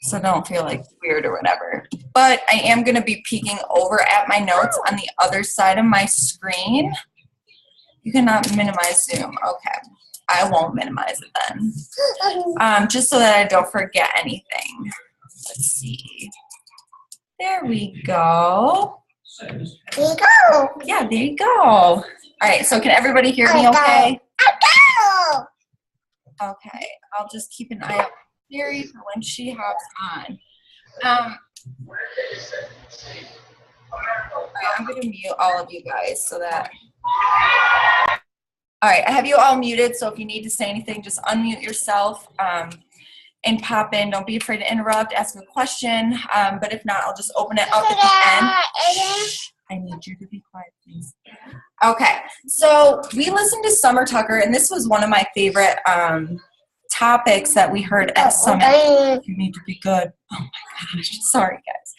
So don't feel like weird or whatever. But I am going to be peeking over at my notes on the other side of my screen. You cannot minimize Zoom. Okay. I won't minimize it then. Just so that I don't forget anything. Let's see. There we go. There you go. Yeah, there you go. All right, so can everybody hear me okay? Okay, I'll just keep an eye out for Siri for when she hops on. All right, I'm going to mute all of you guys so that... All right, I have you all muted, so if you need to say anything, just unmute yourself and pop in. Don't be afraid to interrupt, ask a question, but if not, I'll just open it up at the end. I need you to be quiet, please. Okay, so we listened to Summer Tucker, and this was one of my favorite topics that we heard at Summit. You need to be good. Oh my gosh, sorry guys.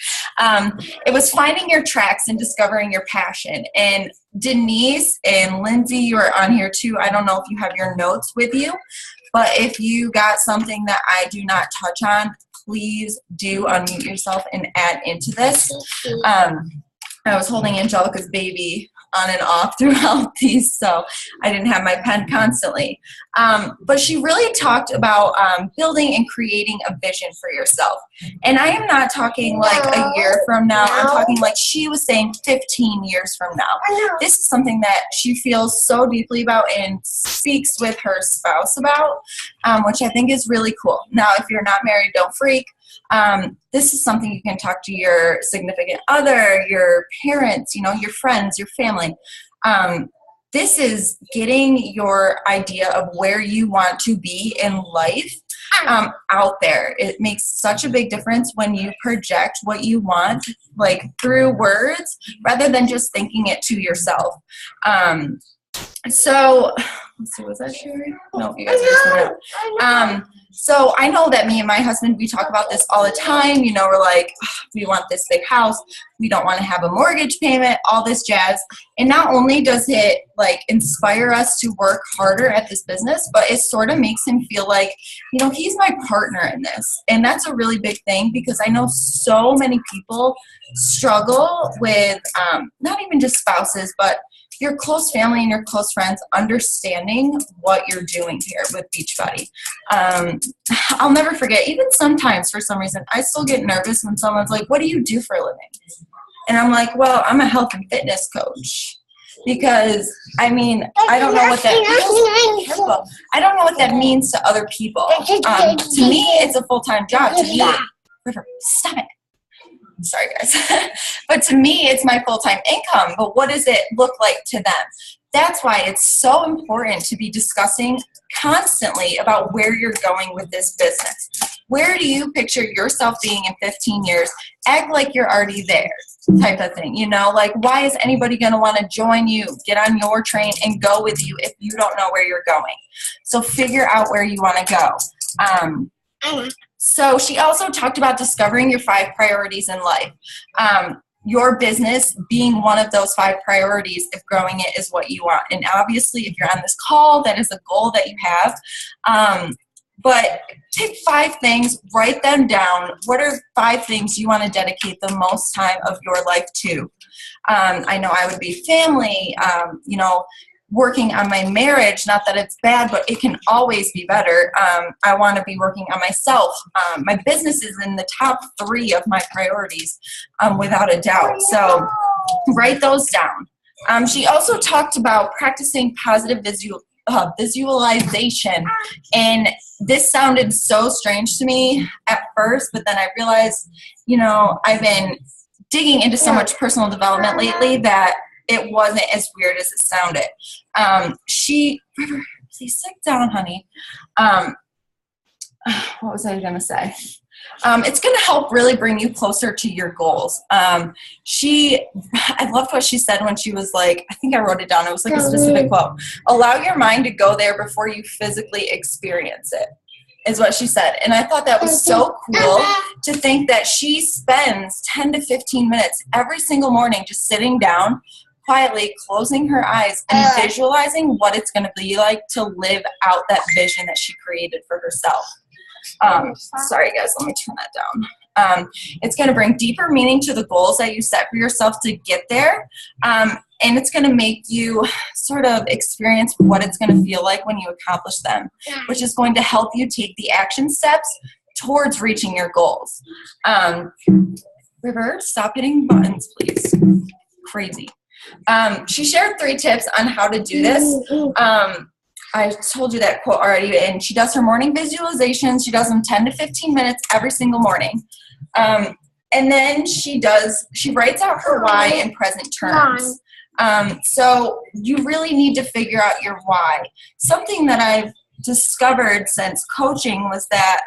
It was finding your tracks and discovering your passion. And Denise and Lindsay, you are on here too. I don't know if you have your notes with you, but if you got something that I do not touch on, please do unmute yourself and add into this. I was holding Angelica's baby on and off throughout these, so I didn't have my pen constantly. But she really talked about building and creating a vision for yourself. And I am not talking like a year from now. I'm talking like she was saying 15 years from now. This is something that she feels so deeply about and speaks with her spouse about, which I think is really cool. Now, if you're not married, don't freak. This is something you can talk to your significant other, your parents, you know, your friends, your family. This is getting your idea of where you want to be in life out there. It makes such a big difference when you project what you want, like through words, rather than just thinking it to yourself. So, let's see, was that Sherry? No, you guys are just doing it. So I know that me and my husband, we talk about this all the time. You know, we're like, we want this big house. We don't want to have a mortgage payment, all this jazz. And not only does it like inspire us to work harder at this business, but it sort of makes him feel like, you know, he's my partner in this. And that's a really big thing because I know so many people struggle with not even just spouses, but your close family and your close friends understanding what you're doing here with Beachbody. I'll never forget, even sometimes for some reason, I still get nervous when someone's like, what do you do for a living? And I'm like, well, I'm a health and fitness coach. Because, I mean, I don't know what that means. I don't know what that means to other people. To me, it's a full-time job. To me, River, stop it. Sorry, guys. But to me, it's my full-time income. But what does it look like to them? That's why it's so important to be discussing constantly about where you're going with this business. Where do you picture yourself being in 15 years? Act like you're already there type of thing. You know, like why is anybody going to want to join you, get on your train, and go with you if you don't know where you're going? So figure out where you want to go. So she also talked about discovering your 5 priorities in life. Your business being one of those 5 priorities if growing it is what you want. And obviously, if you're on this call, that is a goal that you have. But take 5 things, write them down. What are 5 things you want to dedicate the most time of your life to? I know I would be family, you know, working on my marriage, not that it's bad, but it can always be better. I want to be working on myself. My business is in the top 3 of my priorities, without a doubt. So write those down. She also talked about practicing positive visualization. And this sounded so strange to me at first, but then I realized, you know, I've been digging into so much personal development lately that it wasn't as weird as it sounded. River, please sit down, honey. What was I going to say? It's going to help really bring you closer to your goals. I loved what she said when she was like, I think I wrote it down. It was like a specific quote. Allow your mind to go there before you physically experience it, is what she said. And I thought that was so cool to think that she spends 10 to 15 minutes every single morning just sitting down, quietly closing her eyes and visualizing what it's going to be like to live out that vision that she created for herself. Sorry guys, let me turn that down. It's going to bring deeper meaning to the goals that you set for yourself to get there. And it's going to make you sort of experience what it's going to feel like when you accomplish them, which is going to help you take the action steps towards reaching your goals. River, stop hitting buttons, please. Crazy. She shared 3 tips on how to do this. I told you that quote already, and she does her morning visualizations. She does them 10 to 15 minutes every single morning. And then she writes out her why in present terms. So you really need to figure out your why. Something that I've discovered since coaching was that,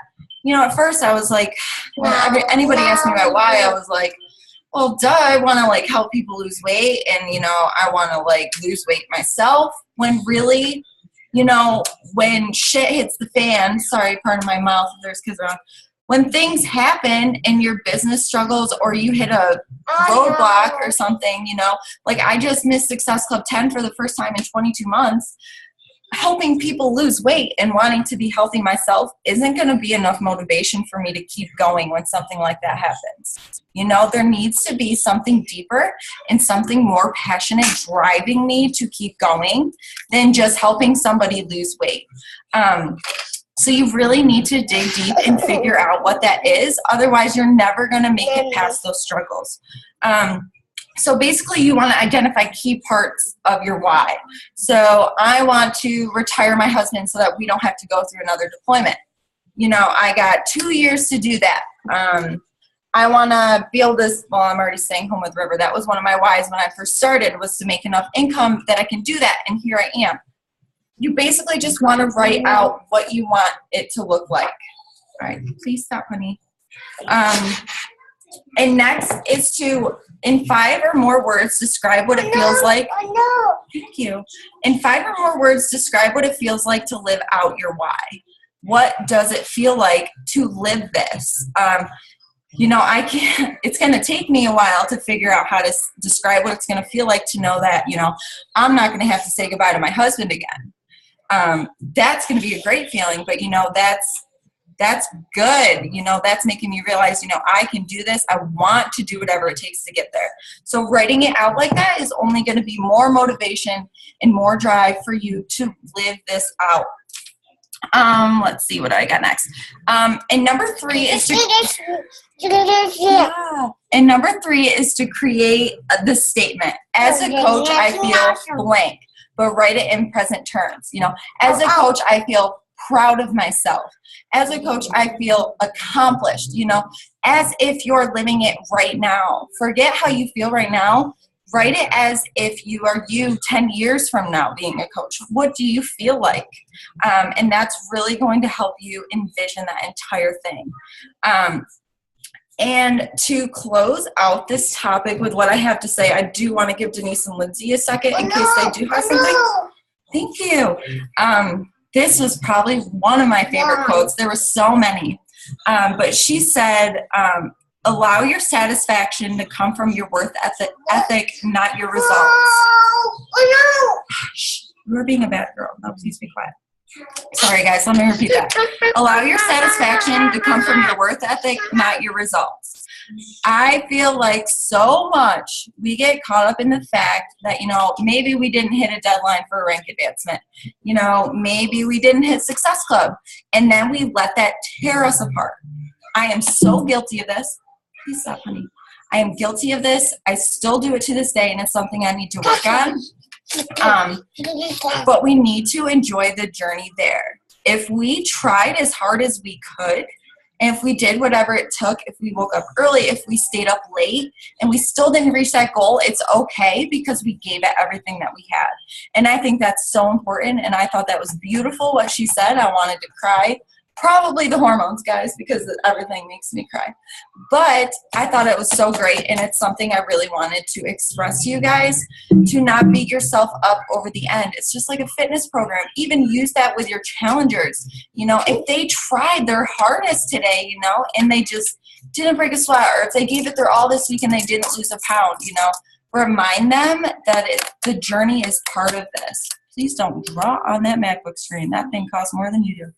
at first I was like, when anybody asked me my why, I was like, well, duh, I want to help people lose weight, and I want to lose weight myself, when really, when shit hits the fan, sorry, pardon my mouth if there's kids around, when things happen and your business struggles or you hit a roadblock or something, I just missed Success Club 10 for the first time in 22 months. Helping people lose weight and wanting to be healthy myself isn't going to be enough motivation for me to keep going when something like that happens. There needs to be something deeper and something more passionate driving me to keep going than just helping somebody lose weight. So you really need to dig deep and figure out what that is. Otherwise, you're never going to make it past those struggles. So basically, you want to identify key parts of your why. So I want to retire my husband so that we don't have to go through another deployment. I got 2 years to do that. I want to be able to, I'm already staying home with River. That was one of my whys when I first started, was to make enough income that I can do that, and here I am. You basically just want to write out what you want it to look like. All right, please stop, honey. And next is to, in 5 or more words, describe what it feels like. Thank you. In 5 or more words, describe what it feels like to live out your why. What does it feel like to live this? It's going to take me a while to figure out how to describe what it's going to feel like to know that, I'm not going to have to say goodbye to my husband again. That's going to be a great feeling, but that's good. That's making me realize, I can do this. I want to do whatever it takes to get there. So writing it out like that is only going to be more motivation and more drive for you to live this out. Let's see what I got next. And number 3 is And number 3 is to create the statement. As a coach, I feel blank, but write it in present terms. As a coach, I feel proud of myself. As a coach, I feel accomplished, as if you're living it right now. Forget how you feel right now. Write it as if you are 10 years from now being a coach. What do you feel like? And that's really going to help you envision that entire thing. And to close out this topic with what I have to say, I do want to give Denise and Lindsay a second in case they do have something. Thank you. This was probably one of my favorite quotes. There were so many. But she said, allow your satisfaction to come from your worth ethic, not your results. Shh, you're being a bad girl. No, please be quiet. Sorry, guys. Let me repeat that. Allow your satisfaction to come from your worth ethic, not your results. I feel like so much we get caught up in the fact that, maybe we didn't hit a deadline for a rank advancement. Maybe we didn't hit Success Club. And then we let that tear us apart. I am so guilty of this. Please stop, honey. I am guilty of this. I still do it to this day, and it's something I need to work on. But we need to enjoy the journey there. If we tried as hard as we could, and if we did whatever it took, if we woke up early, if we stayed up late, and we still didn't reach that goal, it's okay because we gave it everything that we had. And I think that's so important, and I thought that was beautiful what she said. I wanted to cry. Probably the hormones, guys, because everything makes me cry. But I thought it was so great, and it's something I really wanted to express to you guys, to not beat yourself up over the end. It's just like a fitness program. Even use that with your challengers. If they tried their hardest today, and they just didn't break a sweat, or if they gave it their all this week and they didn't lose a pound, remind them that the journey is part of this. Please don't draw on that MacBook screen. That thing costs more than you do.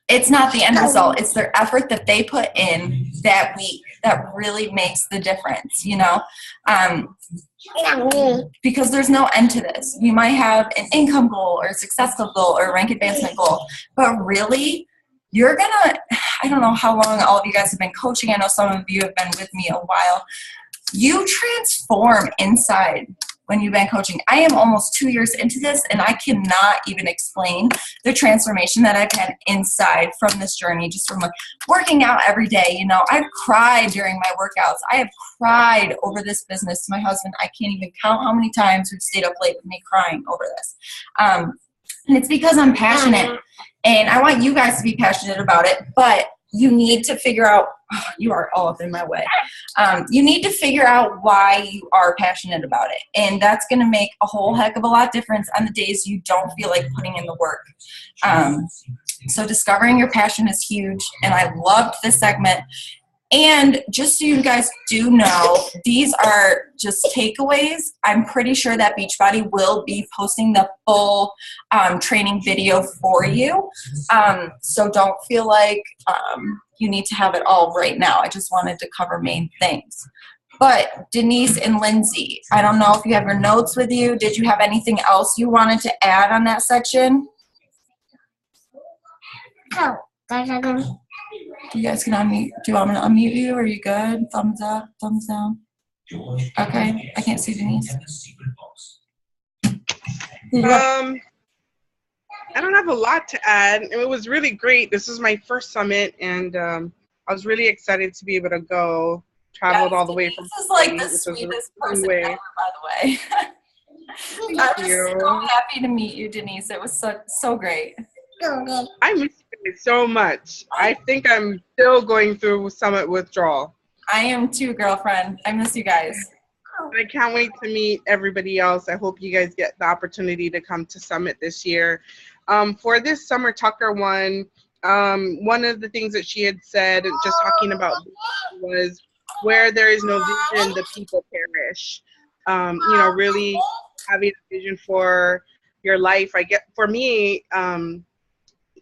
it's not the end result. It's their effort that they put in that week that really makes the difference, you know? Because there's no end to this. You might have an income goal or a successful goal or a rank advancement goal, but really, you're gonna, I don't know how long all of you guys have been coaching. I know some of you have been with me a while. You transform inside when you've been coaching. I am almost 2 years into this, and I cannot even explain the transformation that I've had inside from this journey, just from like working out every day. You know, I've cried during my workouts. I have cried over this business to my husband. I can't even count how many times we've stayed up late with me crying over this. And it's because I'm passionate, and I want you guys to be passionate about it, but you need to figure out, oh, you are all up in my way. You need to figure out why you are passionate about it. And that's going to make a whole heck of a lot difference on the days you don't feel like putting in the work. So discovering your passion is huge. And I loved this segment. And just so you guys do know, these are just takeaways. I'm pretty sure that Beachbody will be posting the full training video for you. So don't feel like you need to have it all right now. I just wanted to cover main things. But Denise and Lindsay, I don't know if you have your notes with you. Did you have anything else you wanted to add on that section? Oh, You guys can unmute. Do you want me to unmute you? Are you good? Thumbs up, thumbs down. Okay, I can't see Denise. I don't have a lot to add. It was really great. This is my first summit, and I was really excited to be able to go. Traveled all the way from. This is like the sweetest person ever, by the way. I'm just so happy to meet you, Denise. It was so great. I miss you so much. I think I'm still going through summit withdrawal. I am too, girlfriend. I miss you guys. I can't wait to meet everybody else. I hope you guys get the opportunity to come to summit this year. For this Summer Tucker one of the things that she had said, just talking about, was where there is no vision, the people perish. You know, really having a vision for your life. For me,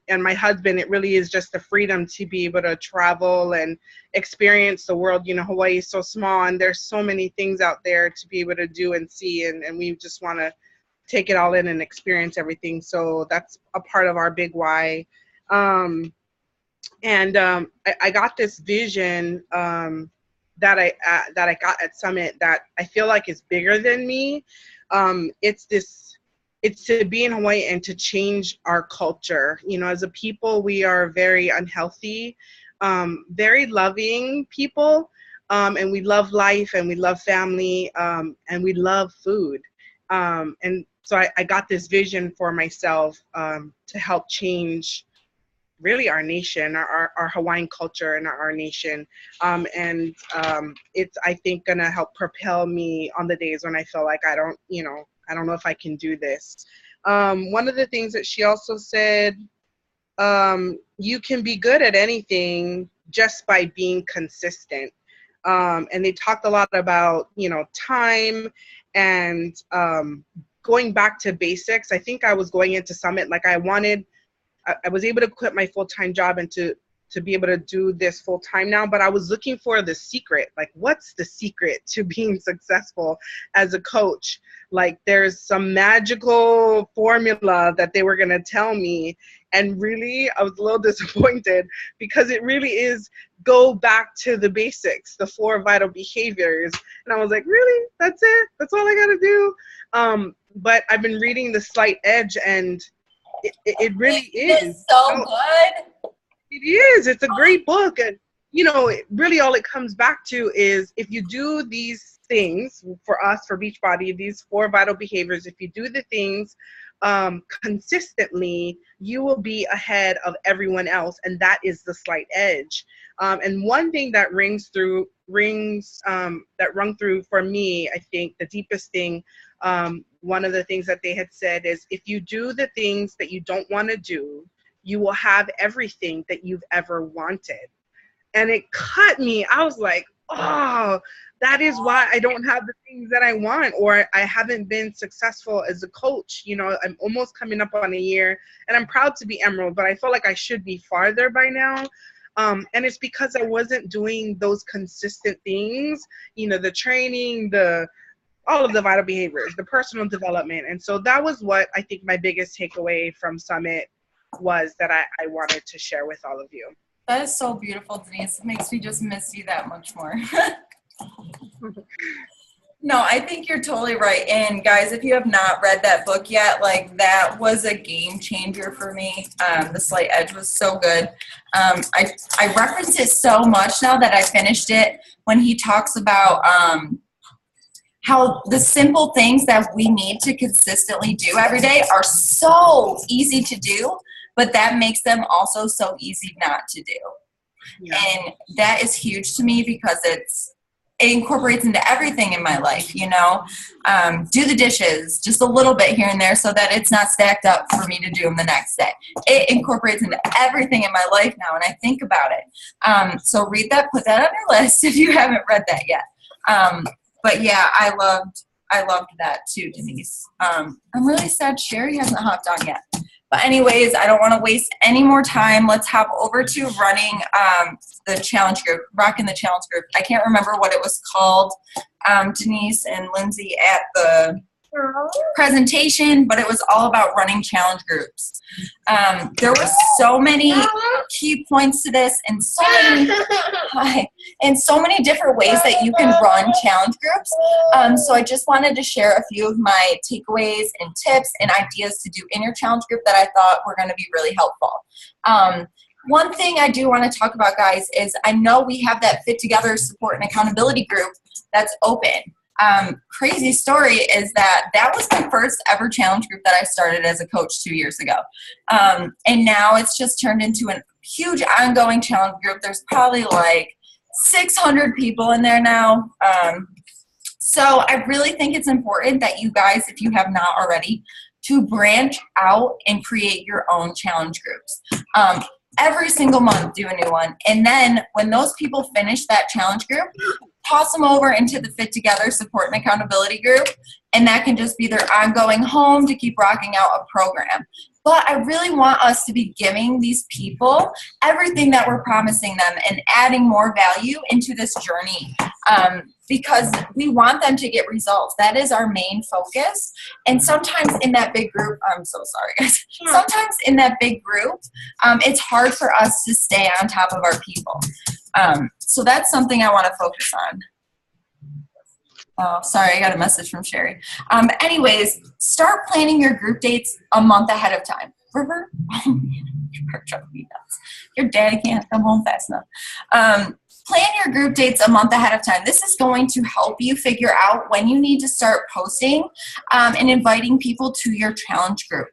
and my husband, it really is just the freedom to be able to travel and experience the world. You know, Hawaii is so small, and there's so many things out there to be able to do and see, and we just want to take it all in and experience everything. So that's a part of our big why. I got this vision that I got at Summit that I feel like is bigger than me. It's to be in Hawaii and to change our culture. You know, as a people, we are very unhealthy, very loving people, and we love life, and we love family, and we love food. And so I got this vision for myself to help change really our nation, our Hawaiian culture and our nation. It's, I think, gonna help propel me on the days when I feel like I don't know if I can do this. One of the things that she also said, you can be good at anything just by being consistent. And they talked a lot about, you know, time and going back to basics. I think I was going into Summit like I was able to quit my full-time job and to be able to do this full-time now, but I was looking for the secret. Like, what's the secret to being successful as a coach? Like, there's some magical formula that they were gonna tell me, and really, I was a little disappointed, because it really is go back to the basics, the 4 vital behaviors. And I was like, really? That's it? That's all I gotta do? But I've been reading The Slight Edge, and it really is. It's so good. It is. It's a great book. And, you know, really all it comes back to is if you do these things, for us, for Beachbody, these 4 vital behaviors, if you do the things consistently, you will be ahead of everyone else. And that is the slight edge. And one thing that rung through for me, I think the deepest thing, one of the things that they had said is, if you do the things that you don't want to do, you will have everything that you've ever wanted. And it cut me. I was like, oh, that is why I don't have the things that I want, or I haven't been successful as a coach. You know, I'm almost coming up on a year, and I'm proud to be Emerald, but I feel like I should be farther by now. And it's because I wasn't doing those consistent things, you know, the training, all of the vital behaviors, the personal development. And so that was what I think my biggest takeaway from Summit was, that I wanted to share with all of you. That is so beautiful, Denise. It makes me just miss you that much more. No, I think you're totally right. And guys, if you have not read that book yet, like, that was a game changer for me. The Slight Edge was so good. I reference it so much now that I finished it, when he talks about how the simple things that we need to consistently do every day are so easy to do, but that makes them also so easy not to do. Yeah. And that is huge to me, because it incorporates into everything in my life, you know. Do the dishes just a little bit here and there so that it's not stacked up for me to do them the next day. It incorporates into everything in my life now, and I think about it. So read that, put that on your list if you haven't read that yet. But yeah, I loved that too, Denise. I'm really sad Sherry hasn't hopped on yet. But anyways, I don't want to waste any more time. Let's hop over to running the challenge group, rocking the challenge group. I can't remember what it was called, Denise and Lindsay, at the presentation, but it was all about running challenge groups. There were so many key points to this, and so many different ways that you can run challenge groups. So I just wanted to share a few of my takeaways and tips and ideas to do in your challenge group that I thought were going to be really helpful. One thing I do want to talk about, guys, is I know we have that Fit Together support and accountability group that's open. Crazy story is that was my first ever challenge group that I started as a coach 2 years ago. And now it's just turned into a huge ongoing challenge group. There's probably like 600 people in there now. So I really think it's important that you guys, if you have not already, to branch out and create your own challenge groups. Every single month, do a new one. And then when those people finish that challenge group, toss them over into the Fit Together support and accountability group. And that can just be their ongoing home to keep rocking out a program. But I really want us to be giving these people everything that we're promising them and adding more value into this journey, because we want them to get results. That is our main focus. And sometimes in that big group, I'm so sorry, guys. Sometimes in that big group, it's hard for us to stay on top of our people. So that's something I want to focus on. Oh, sorry, I got a message from Sherry. Anyways, start planning your group dates a month ahead of time. River? Oh, man, you're driving me nuts. Your daddy can't come home fast enough. Plan your group dates a month ahead of time. This is going to help you figure out when you need to start posting and inviting people to your challenge group.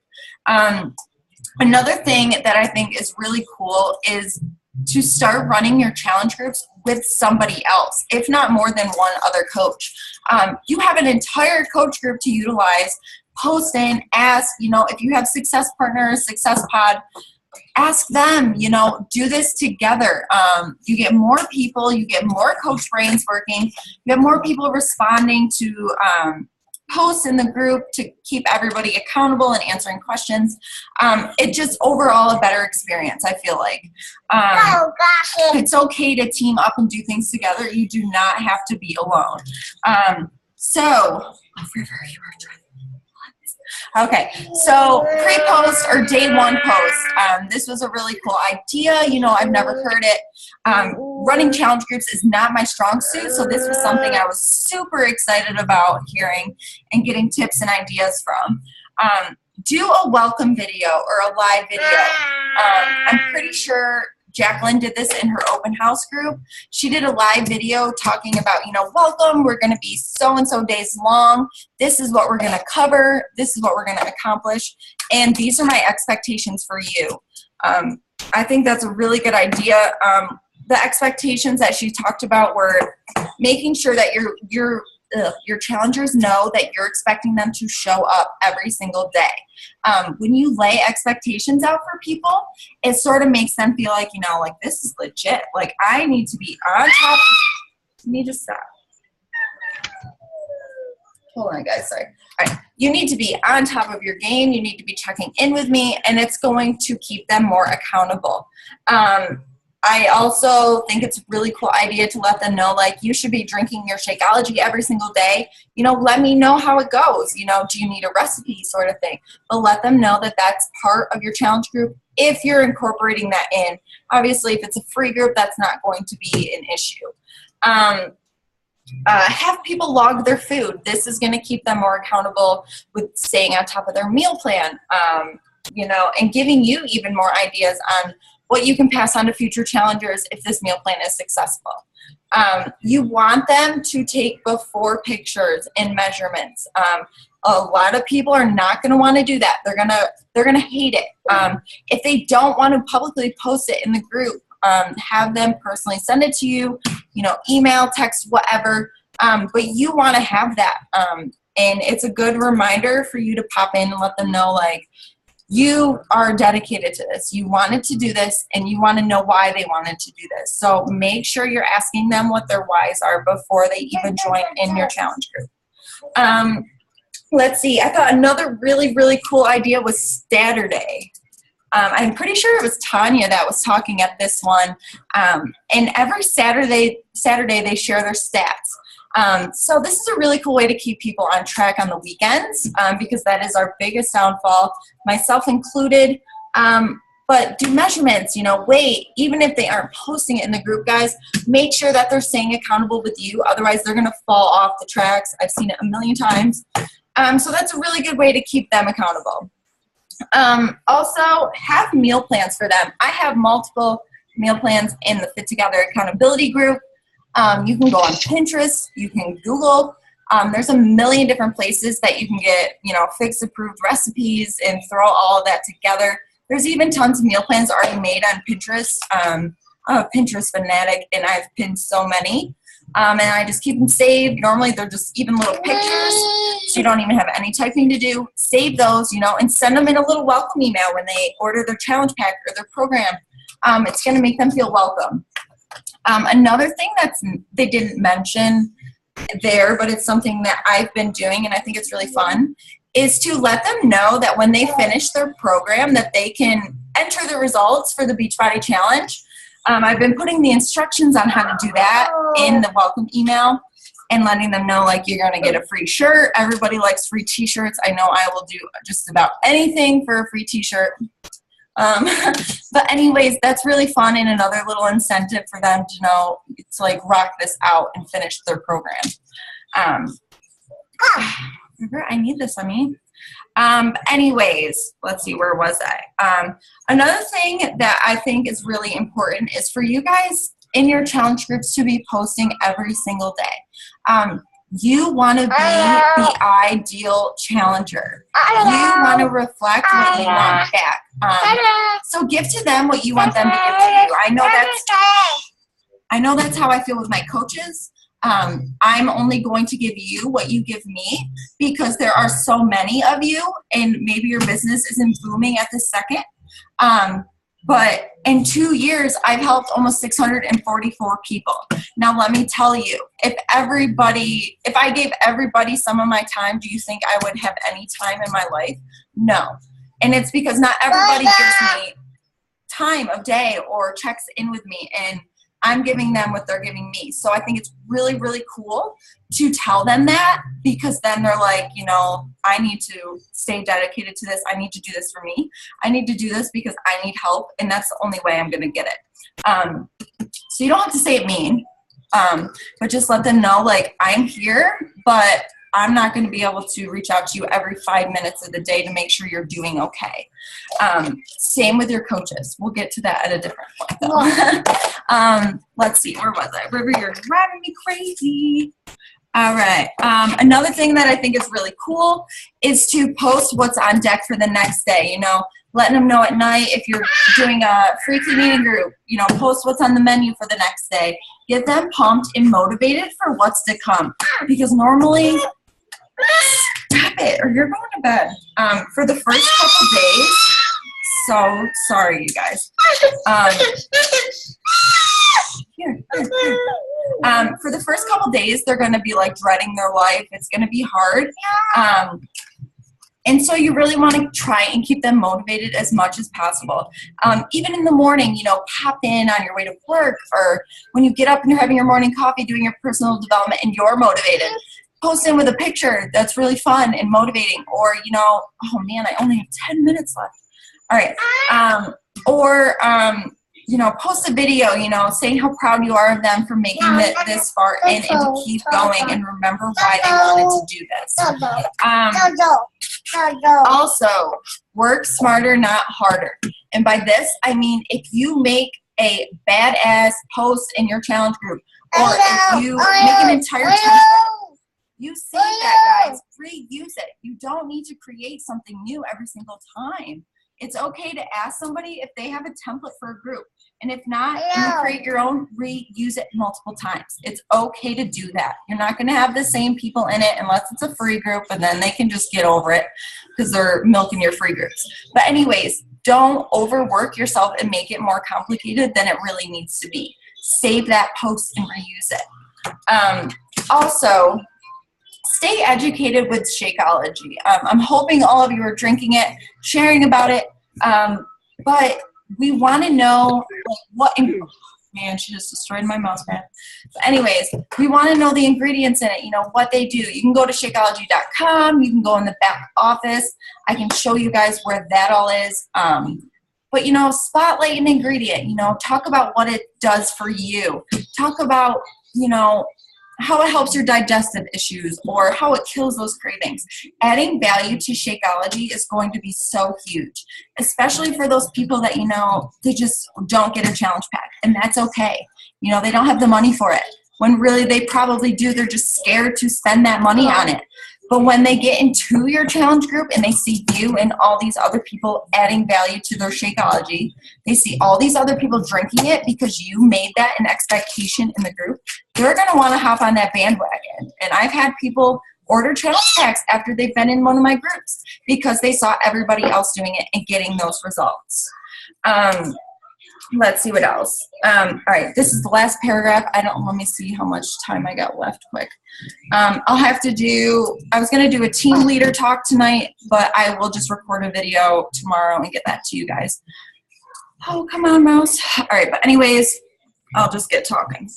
Another thing that I think is really cool is to start running your challenge groups with somebody else, if not more than one other coach. You have an entire coach group to utilize. Post in, ask, if you have Success Partners, Success Pod, ask them, do this together. You get more people, you get more coach brains working, you have more people responding to posts in the group to keep everybody accountable and answering questions. It's just overall a better experience, I feel like. It's okay to team up and do things together. You do not have to be alone. Okay, so pre-post or day one post. This was a really cool idea. I've never heard it. Running challenge groups is not my strong suit, so this was something I was super excited about hearing and getting tips and ideas from. Do a welcome video or a live video. I'm pretty sure Jacqueline did this in her open house group. She did a live video talking about, welcome, we're going to be so-and-so days long. This is what we're going to cover. This is what we're going to accomplish. And these are my expectations for you. I think that's a really good idea. The expectations that she talked about were making sure that your challengers know that you're expecting them to show up every single day. When you lay expectations out for people, it sort of makes them feel like, this is legit. Like, I need to be on top. You need to stop. Hold on, guys. Sorry. All right. You need to be on top of your game. You need to be checking in with me, and it's going to keep them more accountable. I also think it's a really cool idea to let them know, like, you should be drinking your Shakeology every single day. You know, let me know how it goes. You know, do you need a recipe sort of thing? But let them know that that's part of your challenge group if you're incorporating that in. Obviously, if it's a free group, that's not going to be an issue. Have people log their food. This is going to keep them more accountable with staying on top of their meal plan, you know, and giving you even more ideas on what you can pass on to future challengers if this meal plan is successful. You want them to take before pictures and measurements. A lot of people are not going to want to do that. They're gonna hate it. If they don't want to publicly post it in the group, have them personally send it to you, you know, email, text, whatever. But you want to have that. And it's a good reminder for you to pop in and let them know, like, you are dedicated to this. You wanted to do this, and you want to know why they wanted to do this. So make sure you're asking them what their whys are before they even join in your challenge group. Let's see. I thought another really, really cool idea was Saturday. I'm pretty sure it was Tanya that was talking at this one. And every Saturday they share their stats. So this is a really cool way to keep people on track on the weekends, because that is our biggest downfall, myself included. But do measurements, you know, wait, even if they aren't posting it in the group, guys, make sure that they're staying accountable with you. Otherwise, they're going to fall off the tracks. I've seen it a million times. So that's a really good way to keep them accountable. Also, have meal plans for them. I have multiple meal plans in the Fit Together accountability group. You can go on Pinterest, you can Google. There's a million different places that you can get, you know, fixed approved recipes and throw all of that together. There's even tons of meal plans already made on Pinterest. I'm a Pinterest fanatic, and I've pinned so many. And I just keep them saved. Normally they're just even little pictures, so you don't even have any typing to do. Save those, you know, and send them in a little welcome email when they order their challenge pack or their program. It's going to make them feel welcome. Another thing they didn't mention there, but it's something that I've been doing, and I think it's really fun, is to let them know that when they finish their program that they can enter the results for the Beachbody Challenge. I've been putting the instructions on how to do that in the welcome email and letting them know, like, you're going to get a free shirt. Everybody likes free t-shirts. I know I will do just about anything for a free t-shirt. But anyways, that's really fun and another little incentive for them to know to, like, rock this out and finish their program. I need this on me. Anyways, let's see, where was I? Another thing that I think is really important is for you guys in your challenge groups to be posting every single day. You want to be the ideal challenger. You want to reflect what you want back. So give to them what you want them to give to you. I know that's how I feel with my coaches. I'm only going to give you what you give me because there are so many of you, and maybe your business isn't booming at this second. But in 2 years, I've helped almost 644 people. Now, let me tell you, if I gave everybody some of my time, do you think I would have any time in my life? No. And it's because not everybody gives me time of day or checks in with me, and I'm giving them what they're giving me. So I think it's really, really cool to tell them that, because then they're like, you know, I need to stay dedicated to this. I need to do this for me. I need to do this because I need help, and that's the only way I'm going to get it. So you don't have to say it mean, but just let them know, like, I'm here, but I'm not going to be able to reach out to you every 5 minutes of the day to make sure you're doing okay. Same with your coaches. We'll get to that at a different point, though. Let's see. Where was I? River, you're driving me crazy. All right. Another thing that I think is really cool is to post what's on deck for the next day. You know, letting them know at night if you're doing a free clean eating group, you know, post what's on the menu for the next day. Get them pumped and motivated for what's to come. Because normally, stop it, or you're going to bed. For the first couple days, so sorry, you guys. For the first couple days, they're going to be like dreading their life. It's going to be hard. And so you really want to try and keep them motivated as much as possible. Even in the morning, you know, pop in on your way to work, or when you get up and you're having your morning coffee, doing your personal development and you're motivated. Post in with a picture that's really fun and motivating. Or, you know, oh man, I only have 10 minutes left. All right. You know, post a video, you know, saying how proud you are of them for making it this far in and to keep going and remember why they wanted to do this. Also, work smarter, not harder. And by this, I mean if you make a badass post in your challenge group, or if you make an entire template, you save that, guys. Reuse it. You don't need to create something new every single time. It's okay to ask somebody if they have a template for a group. And if not, you create your own, reuse it multiple times. It's okay to do that. You're not going to have the same people in it unless it's a free group, and then they can just get over it because they're milking your free groups. But anyways, don't overwork yourself and make it more complicated than it really needs to be. Save that post and reuse it. Also, stay educated with Shakeology. I'm hoping all of you are drinking it, sharing about it, but we want to know what, man, she just destroyed my mouse pad. But anyways, we want to know the ingredients in it, you know, what they do. You can go to Shakeology.com. You can go in the back office. I can show you guys where that all is. But, you know, spotlight an ingredient, you know, talk about what it does for you. Talk about, you know, how it helps your digestive issues or how it kills those cravings. Adding value to Shakeology is going to be so huge, especially for those people that, you know, they just don't get a challenge pack, and that's okay. You know, they don't have the money for it, when really they probably do. They're just scared to spend that money on it. But when they get into your challenge group and they see you and all these other people adding value to their Shakeology, they see all these other people drinking it because you made that an expectation in the group, they're going to want to hop on that bandwagon. And I've had people order challenge packs after they've been in one of my groups because they saw everybody else doing it and getting those results. Let's see what else. All right, this is the last paragraph. Let me see how much time I got left quick. I'll have to I was going to do a team leader talk tonight, but I will just record a video tomorrow and get that to you guys. Oh, come on, mouse. All right, but anyways, I'll just get talking.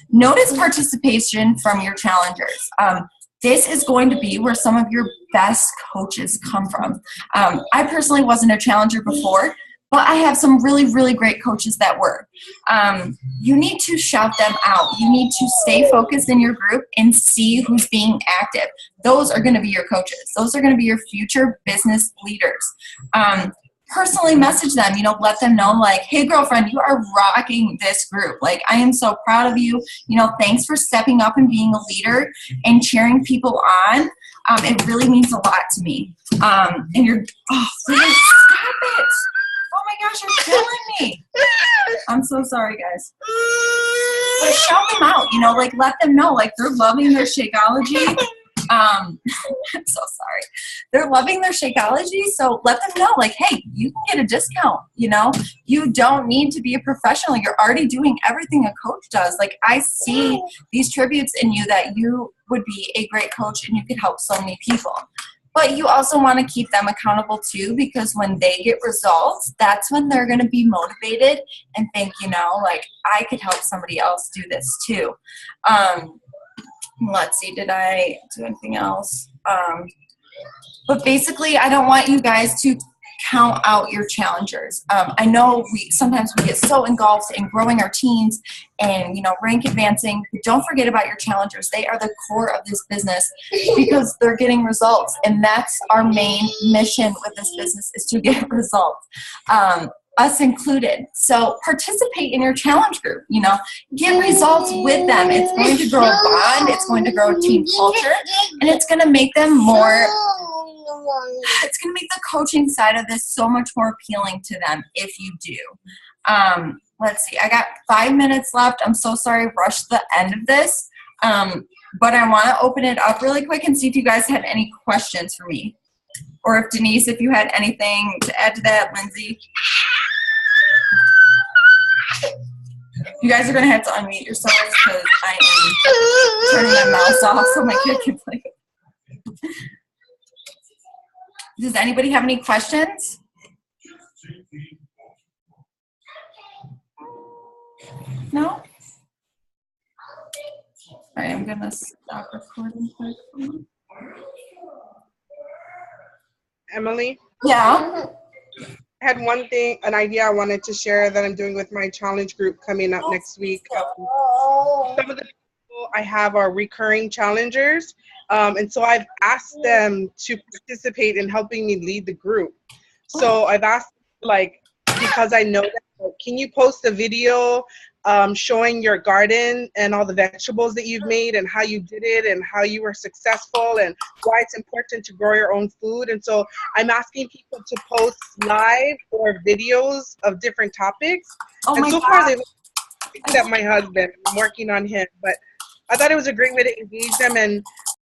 Notice participation from your challengers. This is going to be where some of your best coaches come from. I personally wasn't a challenger before, but I have some really, really great coaches that were. You need to shout them out. You need to stay focused in your group and see who's being active. Those are going to be your coaches. Those are going to be your future business leaders. Personally message them, you know, let them know, like, hey, girlfriend, you are rocking this group. Like, I am so proud of you. You know, thanks for stepping up and being a leader and cheering people on. It really means a lot to me. And you're, oh, stop it. Oh my gosh, you're killing me. I'm so sorry, guys. But shout them out, you know, like let them know, like they're loving their Shakeology. I'm so sorry. They're loving their Shakeology, so let them know, like, hey, you can get a discount, you know? You don't need to be a professional. You're already doing everything a coach does. Like, I see these tributes in you that you would be a great coach and you could help so many people. But you also want to keep them accountable too, because when they get results, that's when they're going to be motivated and think, you know, like, I could help somebody else do this too. Let's see, did I do anything else? But basically, I don't want you guys to count out your challengers. I know sometimes we get so engulfed in growing our teams and, you know, rank advancing, but don't forget about your challengers. They are the core of this business because they're getting results, and that's our main mission with this business, is to get results. Us included. So participate in your challenge group, you know, get results with them. It's going to grow a bond, it's going to grow team culture, and it's going to make them more, it's going to make the coaching side of this so much more appealing to them if you do. Let's see, I got 5 minutes left. I'm so sorry I rushed the end of this, but I want to open it up really quick and see if you guys had any questions for me. Or if Denise, if you had anything to add to that, Lindsay. You guys are gonna have to unmute yourselves because I am turning my mouse off so my kid can play. Does anybody have any questions? No? All right, I'm gonna stop recording quick. Emily, Yeah. I had an idea I wanted to share that I'm doing with my challenge group coming up next week. Some of the people I have are recurring challengers, and so I've asked them to participate in helping me lead the group. So I've asked, like, because I know that, like, can you post a video showing your garden and all the vegetables that you've made and how you did it and how you were successful and why it's important to grow your own food. And so I'm asking people to post live or videos of different topics. Oh and my so God. far they've except my husband. I'm working on him, but I thought it was a great way to engage them. And